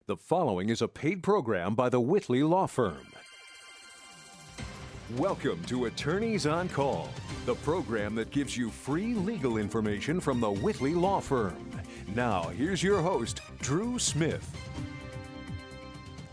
The following is a paid program by the Whitley Law Firm. Welcome to Attorneys on Call, the program that gives you free legal information from the Whitley Law Firm. Now, here's your host, Drew Smith.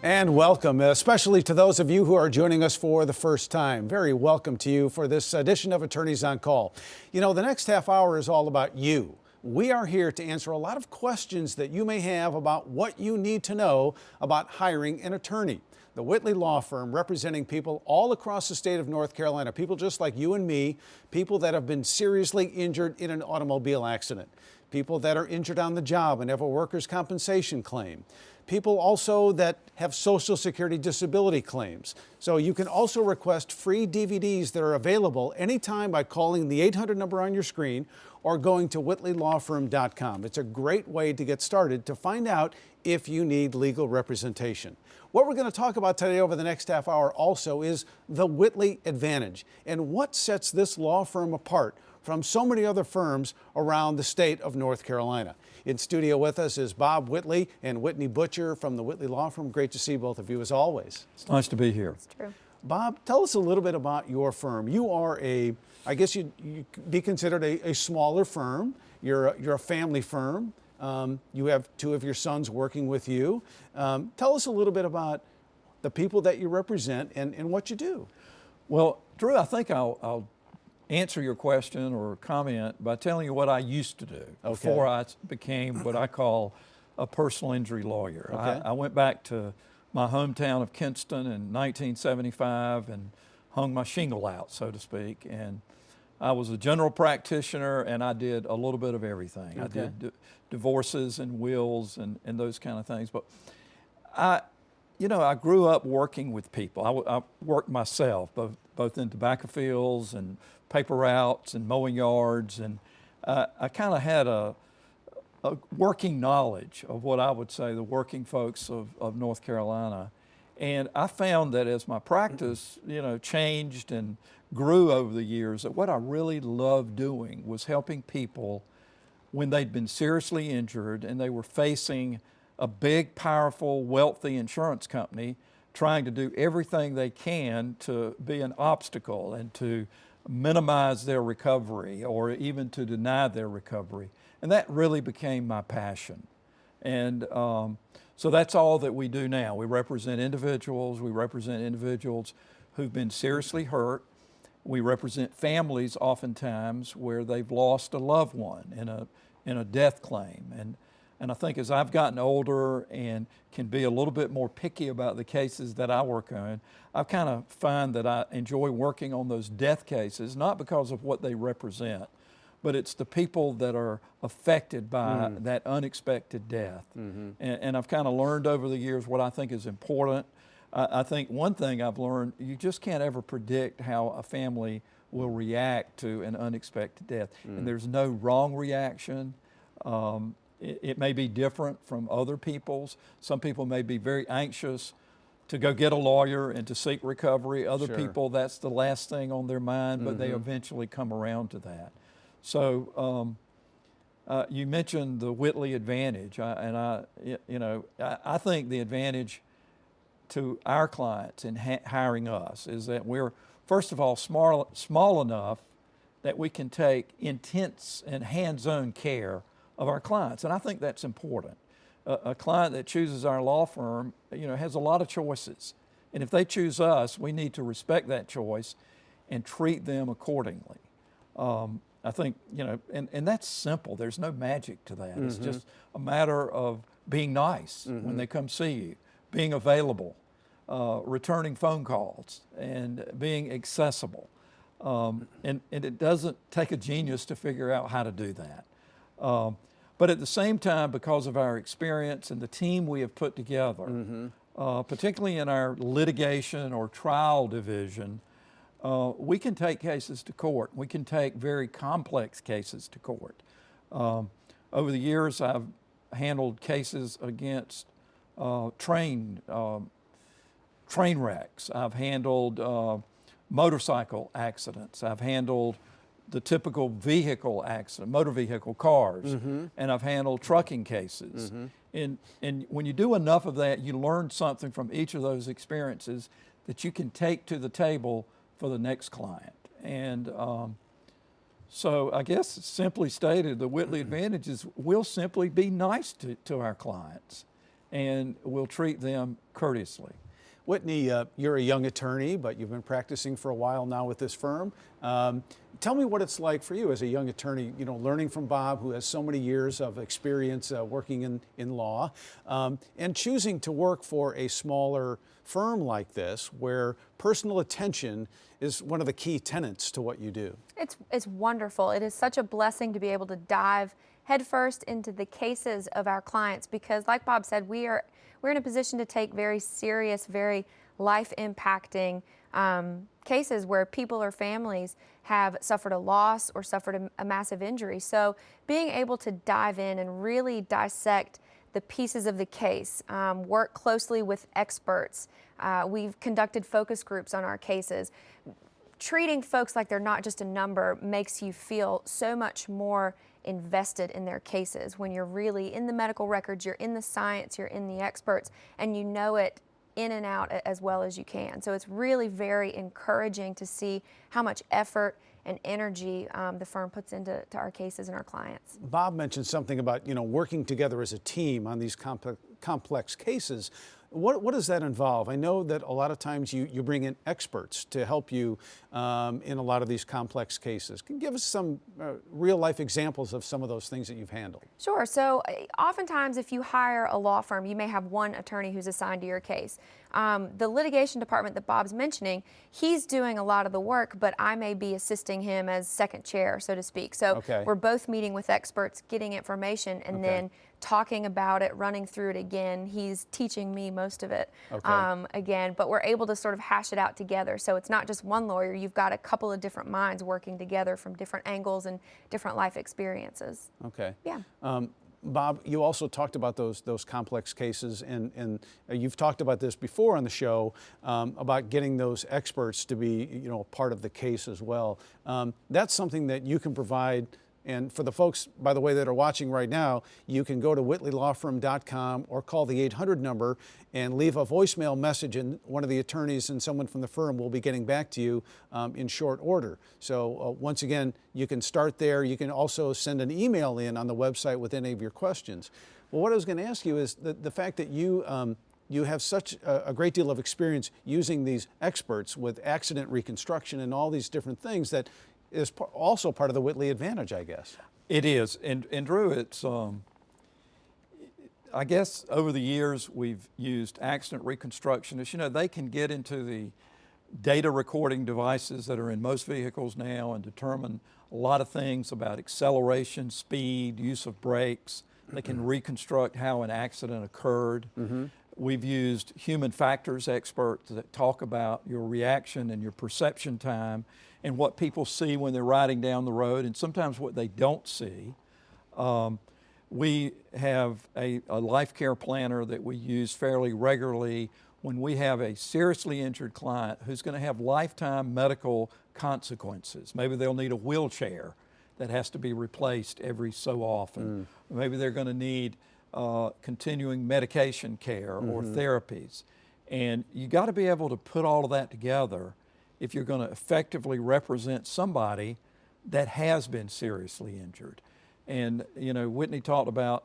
And welcome, especially to those of you who are joining us for the first time. Very welcome to you for this edition of Attorneys on Call. You know, the next half hour is all about you. We are here to answer a lot of questions that you may have about what you need to know about hiring an attorney. The Whitley Law Firm, representing people all across the state of North Carolina, people just like you and me, people that have been seriously injured in an automobile accident, people that are injured on the job and have a workers' compensation claim, people also that have Social Security disability claims. So you can also request free DVDs that are available anytime by calling the 800 number on your screen or going to whitleylawfirm.com. It's a great way to get started to find out if you need legal representation. What we're going to talk about today over the next half hour also is the Whitley Advantage and what sets this law firm apart from so many other firms around the state of North Carolina. In studio with us is Bob Whitley and Whitney Butcher from the Whitley Law Firm. Great to see both of you as always. It's nice to be here. It's true. Bob, tell us a little bit about your firm. You are I guess you'd be considered a smaller firm. You're a family firm. You have two of your sons working with you. Tell us a little bit about the people that you represent and what you do. Well, Drew, I think I'll answer your question or comment by telling you what I used to do before I became what I call a personal injury lawyer. Okay. I went back to my hometown of Kinston in 1975 and hung my shingle out, so to speak. And I was a general practitioner and I did a little bit of everything. Okay. I did divorces and wills and those kind of things. But I grew up working with people. I worked myself, both in tobacco fields and paper routes and mowing yards, and I kind of had a working knowledge of what I would say the working folks of North Carolina. And I found that as my practice, changed and grew over the years, that what I really loved doing was helping people when they'd been seriously injured and they were facing a big, powerful, wealthy insurance company trying to do everything they can to be an obstacle and to minimize their recovery or even to deny their recovery. And that really became my passion. And so that's all that we do now. We represent individuals who've been seriously hurt. We represent families oftentimes where they've lost a loved one in a death claim. And I think as I've gotten older and can be a little bit more picky about the cases that I work on, I kind of find that I enjoy working on those death cases, not because of what they represent, but it's the people that are affected by that unexpected death. Mm-hmm. And I've kind of learned over the years what I think is important. I think one thing I've learned, you just can't ever predict how a family will react to an unexpected death. And there's no wrong reaction. It may be different from other people's. Some people may be very anxious to go get a lawyer and to seek recovery. Other people, that's the last thing on their mind, but they eventually come around to that. So you mentioned the Whitley Advantage, I think the advantage to our clients in hiring us is that we're, first of all, small enough that we can take intense and hands-on care of our clients, and I think that's important. A client that chooses our law firm, has a lot of choices, and if they choose us, we need to respect that choice and treat them accordingly. I think, and that's simple. There's no magic to that. It's just a matter of being nice when they come see you, being available, returning phone calls, and being accessible. And it doesn't take a genius to figure out how to do that. But at the same time, because of our experience and the team we have put together, particularly in our litigation or trial division, we can take cases to court. We can take very complex cases to court. Over the years, I've handled cases against train wrecks. I've handled motorcycle accidents. I've handled the typical vehicle accident, motor vehicle cars, and I've handled trucking cases. And when you do enough of that, you learn something from each of those experiences that you can take to the table for the next client. And so I guess simply stated, the Whitley advantage is we'll simply be nice to our clients, and we'll treat them courteously. Whitney, you're a young attorney, but you've been practicing for a while now with this firm. Tell me what it's like for you as a young attorney, you know, learning from Bob, who has so many years of experience working in law, and choosing to work for a smaller firm like this, where personal attention is one of the key tenets to what you do. It's wonderful. It is such a blessing to be able to dive headfirst into the cases of our clients, because like Bob said, we're in a position to take very serious, very life-impacting cases where people or families have suffered a loss or suffered a massive injury. So being able to dive in and really dissect the pieces of the case, work closely with experts. We've conducted focus groups on our cases. Treating folks like they're not just a number makes you feel so much more invested in their cases. When you're really in the medical records, you're in the science, you're in the experts, and you know it in and out as well as you can. So it's really very encouraging to see how much effort and energy the firm puts into our cases and our clients. Bob mentioned something about, you know, working together as a team on these complex cases. What does that involve? I know that a lot of times you bring in experts to help you in a lot of these complex cases. Can you give us some real life examples of some of those things that you've handled? Sure. So oftentimes if you hire a law firm, you may have one attorney who's assigned to your case. The litigation department that Bob's mentioning, he's doing a lot of the work, but I may be assisting him as second chair, so to speak. So we're both meeting with experts, getting information, and then talking about it, running through it again. He's teaching me most of it again, but we're able to sort of hash it out together. So it's not just one lawyer, you've got a couple of different minds working together from different angles and different life experiences. Okay. Yeah. Bob, you also talked about those complex cases, and you've talked about this before on the show about getting those experts to be, you know, part of the case as well. That's something that you can provide. And for the folks, by the way, that are watching right now, you can go to whitleylawfirm.com or call the 800 number and leave a voicemail message, and one of the attorneys and someone from the firm will be getting back to you in short order. So once again, you can start there. You can also send an email in on the website with any of your questions. Well, what I was going to ask you is the fact that you have such a great deal of experience using these experts with accident reconstruction and all these different things that is also part of the Whitley advantage, I guess. It is, and Drew, it's, I guess over the years we've used accident reconstructionists. You know, they can get into the data recording devices that are in most vehicles now and determine a lot of things about acceleration, speed, use of brakes. They can reconstruct how an accident occurred. We've used human factors experts that talk about your reaction and your perception time and what people see when they're riding down the road, and sometimes what they don't see. We have a life care planner that we use fairly regularly when we have a seriously injured client who's going to have lifetime medical consequences. Maybe they'll need a wheelchair that has to be replaced every so often. Maybe they're going to need continuing medication care or therapies. And you got to be able to put all of that together if you're going to effectively represent somebody that has been seriously injured. And, you know, Whitney talked about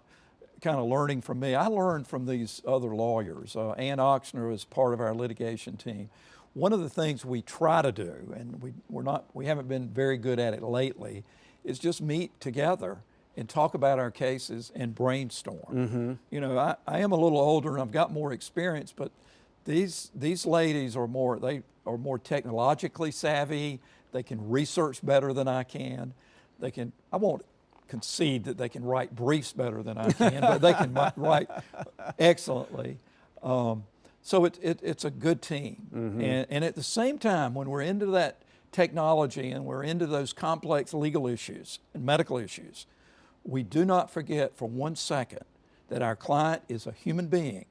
kind of learning from me. I learned from these other lawyers. Ann Oxner is part of our litigation team. One of the things we try to do, and we haven't been very good at it lately, is just meet together and talk about our cases and brainstorm. You know, I am a little older and I've got more experience, but these ladies are more technologically savvy. They can research better than I can. I won't concede that they can write briefs better than I can, but they can write excellently. So it's a good team. And at the same time, when we're into that technology and we're into those complex legal issues and medical issues, we do not forget for 1 second that our client is a human being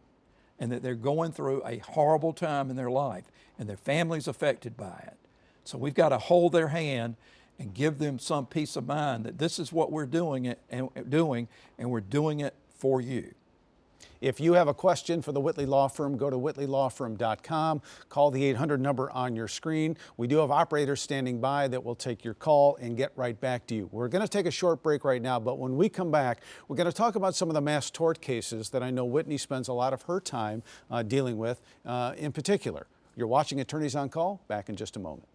and that they're going through a horrible time in their life and their family's affected by it. So we've got to hold their hand and give them some peace of mind that this is what we're doing and we're doing it for you. If you have a question for the Whitley Law Firm, go to whitleylawfirm.com. Call the 800 number on your screen. We do have operators standing by that will take your call and get right back to you. We're going to take a short break right now, but when we come back, we're going to talk about some of the mass tort cases that I know Whitney spends a lot of her time dealing with in particular. You're watching Attorneys on Call. Back in just a moment.